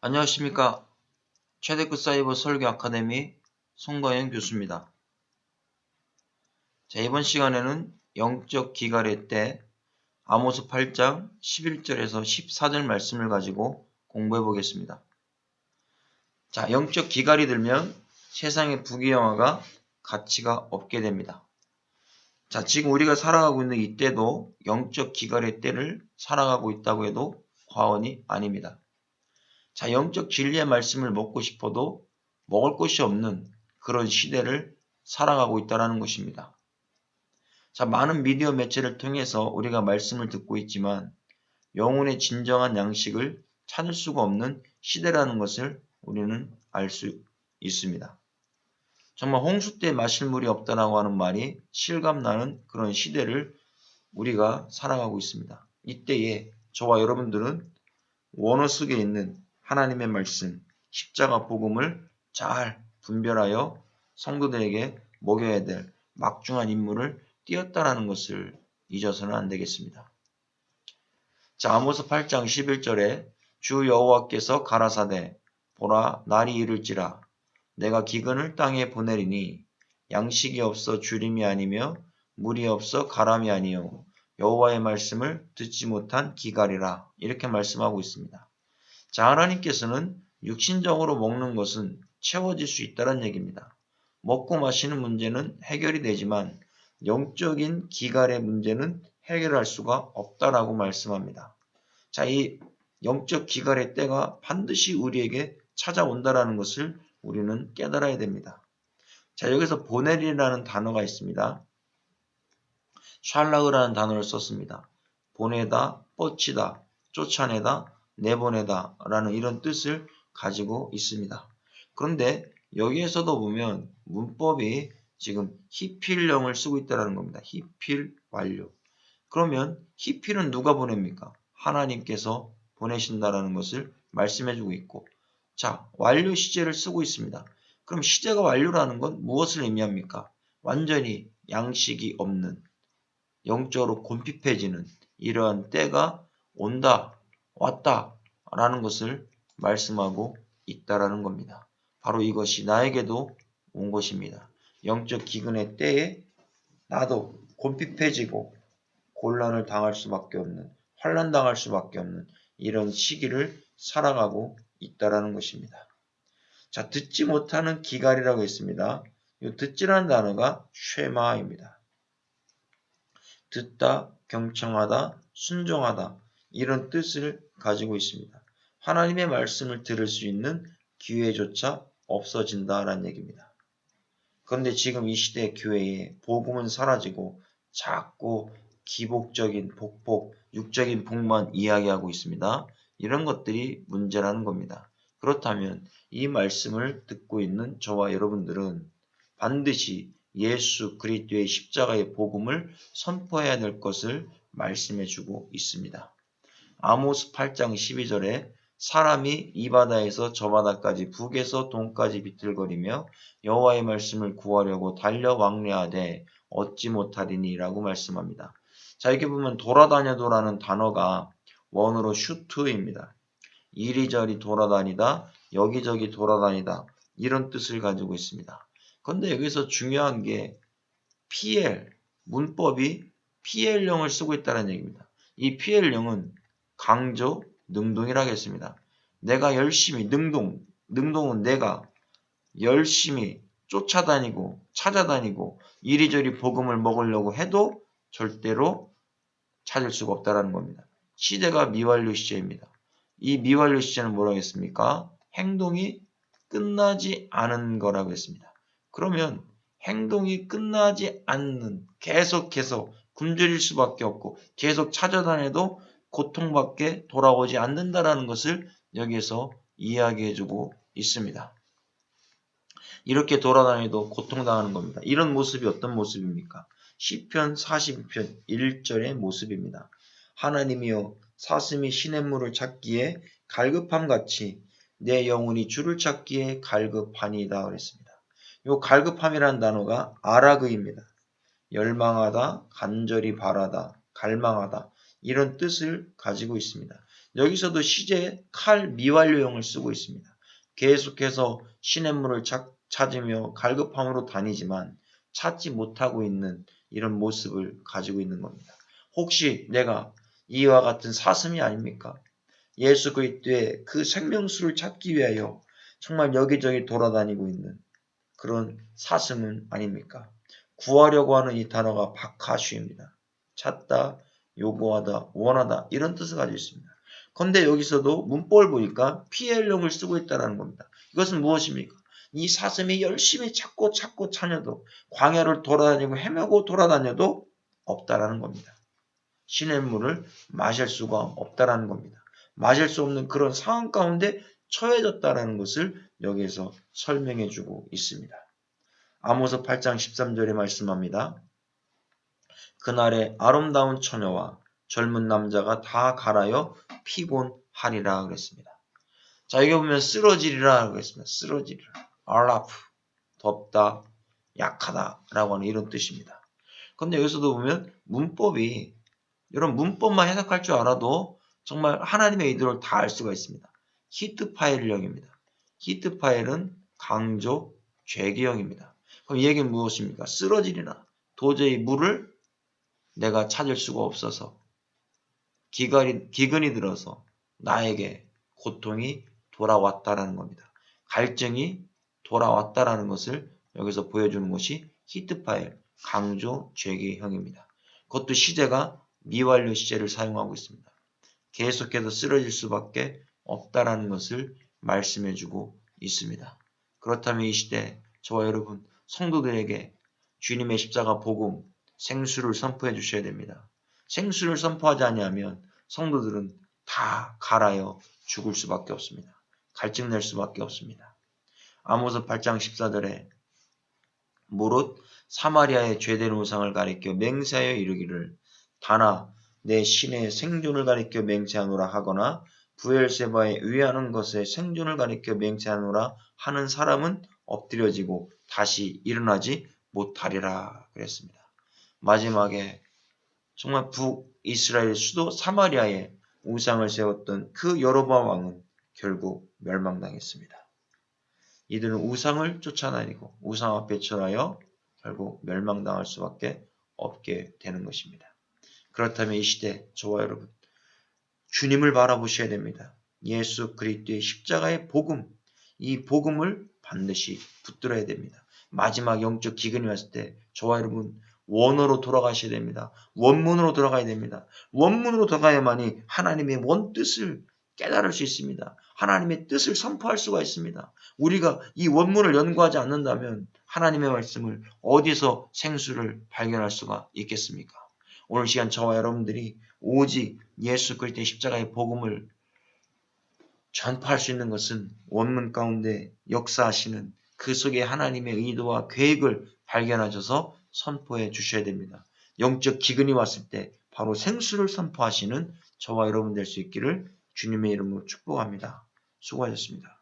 안녕하십니까. 최대급 사이버 설교 아카데미 송가영 교수입니다. 자, 이번 시간에는 영적 기갈의 때 아모스 8장 11절에서 14절 말씀을 가지고 공부해 보겠습니다. 자, 영적 기갈이 들면 세상의 부귀영화가 가치가 없게 됩니다. 자, 지금 우리가 살아가고 있는 이때도 영적 기갈의 때를 살아가고 있다고 해도 과언이 아닙니다. 자, 영적 진리의 말씀을 먹고 싶어도 먹을 것이 없는 그런 시대를 살아가고 있다는 것입니다. 자, 많은 미디어 매체를 통해서 우리가 말씀을 듣고 있지만 영혼의 진정한 양식을 찾을 수가 없는 시대라는 것을 우리는 알 수 있습니다. 정말 홍수 때 마실 물이 없다라고 하는 말이 실감나는 그런 시대를 우리가 살아가고 있습니다. 이때에 저와 여러분들은 원어 속에 있는 하나님의 말씀, 십자가 복음을 잘 분별하여 성도들에게 먹여야 될 막중한 임무를 띄었다라는 것을 잊어서는 안 되겠습니다. 자, 아모스 8장 11절에 주 여호와께서 가라사대 보라 날이 이를지라 내가 기근을 땅에 보내리니 양식이 없어 주림이 아니며 물이 없어 가람이 아니요 여호와의 말씀을 듣지 못한 기갈이라 이렇게 말씀하고 있습니다. 자, 하나님께서는 육신적으로 먹는 것은 채워질 수 있다는 얘기입니다. 먹고 마시는 문제는 해결이 되지만 영적인 기갈의 문제는 해결할 수가 없다라고 말씀합니다. 자, 이 영적 기갈의 때가 반드시 우리에게 찾아온다라는 것을 우리는 깨달아야 됩니다. 자, 여기서 보내리라는 단어가 있습니다. 샬라흐라는 단어를 썼습니다. 보내다, 뻗치다, 쫓아내다, 내보내다 라는 이런 뜻을 가지고 있습니다. 그런데 여기에서도 보면 문법이 지금 히필령을 쓰고 있다는 겁니다. 히필 완료. 그러면 히필은 누가 보냅니까? 하나님께서 보내신다라는 것을 말씀해주고 있고, 자, 완료 시제를 쓰고 있습니다. 그럼 시제가 완료라는 건 무엇을 의미합니까? 완전히 양식이 없는, 영적으로 곤핍해지는 이러한 때가 온다, 왔다 라는 것을 말씀하고 있다라는 겁니다. 바로 이것이 나에게도 온 것입니다. 영적 기근의 때에 나도 곤핍해지고 곤란을 당할 수밖에 없는, 환난 당할 수밖에 없는 이런 시기를 살아가고 있다라는 것입니다. 자, 듣지 못하는 기갈이라고 했습니다. 이 듣지라는 단어가 쉐마입니다. 듣다, 경청하다, 순종하다 이런 뜻을 가지고 있습니다. 하나님의 말씀을 들을 수 있는 기회조차 없어진다라는 얘기입니다. 그런데 지금 이 시대 교회에 복음은 사라지고 자꾸 기복적인 복복, 육적인 복만 이야기하고 있습니다. 이런 것들이 문제라는 겁니다. 그렇다면 이 말씀을 듣고 있는 저와 여러분들은 반드시 예수 그리스도의 십자가의 복음을 선포해야 될 것을 말씀해 주고 있습니다. 아모스 8장 12절에 사람이 이 바다에서 저 바다까지 북에서 동까지 비틀거리며 여호와의 말씀을 구하려고 달려 왕래하되 얻지 못하리니 라고 말씀합니다. 자, 이렇게 보면 돌아다녀도라는 단어가 원어로 슈트입니다. 이리저리 돌아다니다 여기저기 돌아다니다 이런 뜻을 가지고 있습니다. 그런데 여기서 중요한 게 PL, 문법이 PL형을 쓰고 있다는 얘기입니다. 이 PL형은 강조, 능동이라고 했습니다. 내가 열심히, 능동은 내가 열심히 쫓아다니고 찾아다니고 이리저리 복음을 먹으려고 해도 절대로 찾을 수가 없다는 겁니다. 시대가 미완료 시제입니다. 이 미완료 시제는 뭐라고 했습니까? 행동이 끝나지 않은 거라고 했습니다. 그러면 행동이 끝나지 않는 계속 굶주릴 수밖에 없고 계속 찾아다녀도 고통밖에 돌아오지 않는다라는 것을 여기에서 이야기해주고 있습니다. 이렇게 돌아다녀도 고통당하는 겁니다. 이런 모습이 어떤 모습입니까? 시편 42편 1절의 모습입니다. 하나님이여 사슴이 시냇물을 찾기에 갈급함같이 내 영혼이 주를 찾기에 갈급하니이다 그랬습니다. 이 갈급함이라는 단어가 아라그입니다. 열망하다, 간절히 바라다, 갈망하다 이런 뜻을 가지고 있습니다. 여기서도 시제 칼 미완료형을 쓰고 있습니다. 계속해서 시냇물을 찾으며 갈급함으로 다니지만 찾지 못하고 있는 이런 모습을 가지고 있는 겁니다. 혹시 내가 이와 같은 사슴이 아닙니까? 예수 그리스도의 그 생명수를 찾기 위하여 정말 여기저기 돌아다니고 있는 그런 사슴은 아닙니까? 구하려고 하는 이 단어가 바카슈입니다. 찾다, 요구하다, 원하다 이런 뜻을 가지고 있습니다. 그런데 여기서도 문법을 보니까 PL용을 쓰고 있다는 겁니다. 이것은 무엇입니까? 이 사슴이 열심히 찾고 찾아도 광야를 돌아다니고 헤매고 돌아다녀도 없다라는 겁니다. 시냇물을 마실 수가 없다라는 겁니다. 마실 수 없는 그런 상황 가운데 처해졌다라는 것을 여기에서 설명해 주고 있습니다. 아모스 8장 13절에 말씀합니다. 그날에 아름다운 처녀와 젊은 남자가 다 갈아여 피곤하리라 그랬습니다. 자, 여기 보면 쓰러지리라 그랬습니다. 쓰러지리라. 알라프, 덥다, 약하다 라고 하는 이런 뜻입니다. 그런데 여기서도 보면 문법이 이런 문법만 해석할 줄 알아도 정말 하나님의 의도를 다 알 수가 있습니다. 히트 파일령입니다. 히트 파일은 강조, 죄기형입니다. 그럼 이 얘기는 무엇입니까? 쓰러지리라. 도저히 물을 내가 찾을 수가 없어서 기근이 들어서 나에게 고통이 돌아왔다라는 겁니다. 갈증이 돌아왔다라는 것을 여기서 보여주는 것이 히트 파일, 강조, 죄기형입니다. 그것도 시제가 미완료 시제를 사용하고 있습니다. 계속해서 쓰러질 수밖에 없다라는 것을 말씀해주고 있습니다. 그렇다면 이 시대 저와 여러분 성도들에게 주님의 십자가 복음 생수를 선포해 주셔야 됩니다. 생수를 선포하지 아니하면 성도들은 다 갈아여 죽을 수밖에 없습니다. 갈증 낼 수밖에 없습니다. 아모스 8장 14절에 무릇 사마리아의 죄된 우상을 가리켜 맹세하여 이르기를 다나 내 신의 생존을 가리켜 맹세하노라 하거나 부엘세바에 의하는 것에 생존을 가리켜 맹세하노라 하는 사람은 엎드려지고 다시 일어나지 못하리라 그랬습니다. 마지막에 정말 북이스라엘 수도 사마리아에 우상을 세웠던 그 여로보암 왕은 결국 멸망당했습니다. 이들은 우상을 쫓아다니고 우상 앞에 절하여 결국 멸망당할 수밖에 없게 되는 것입니다. 그렇다면 이 시대 저와 여러분 주님을 바라보셔야 됩니다. 예수 그리스도의 십자가의 복음, 이 복음을 반드시 붙들어야 됩니다. 마지막 영적 기근이 왔을 때 저와 여러분 원어로 돌아가셔야 됩니다. 원문으로 돌아가야 됩니다. 원문으로 돌아가야만이 하나님의 원뜻을 깨달을 수 있습니다. 하나님의 뜻을 선포할 수가 있습니다. 우리가 이 원문을 연구하지 않는다면 하나님의 말씀을 어디서 생수를 발견할 수가 있겠습니까? 오늘 시간 저와 여러분들이 오직 예수 그리스도의 십자가의 복음을 전파할 수 있는 것은 원문 가운데 역사하시는 그 속에 하나님의 의도와 계획을 발견하셔서 선포해 주셔야 됩니다. 영적 기근이 왔을 때 바로 생수를 선포하시는 저와 여러분 될 수 있기를 주님의 이름으로 축복합니다. 수고하셨습니다.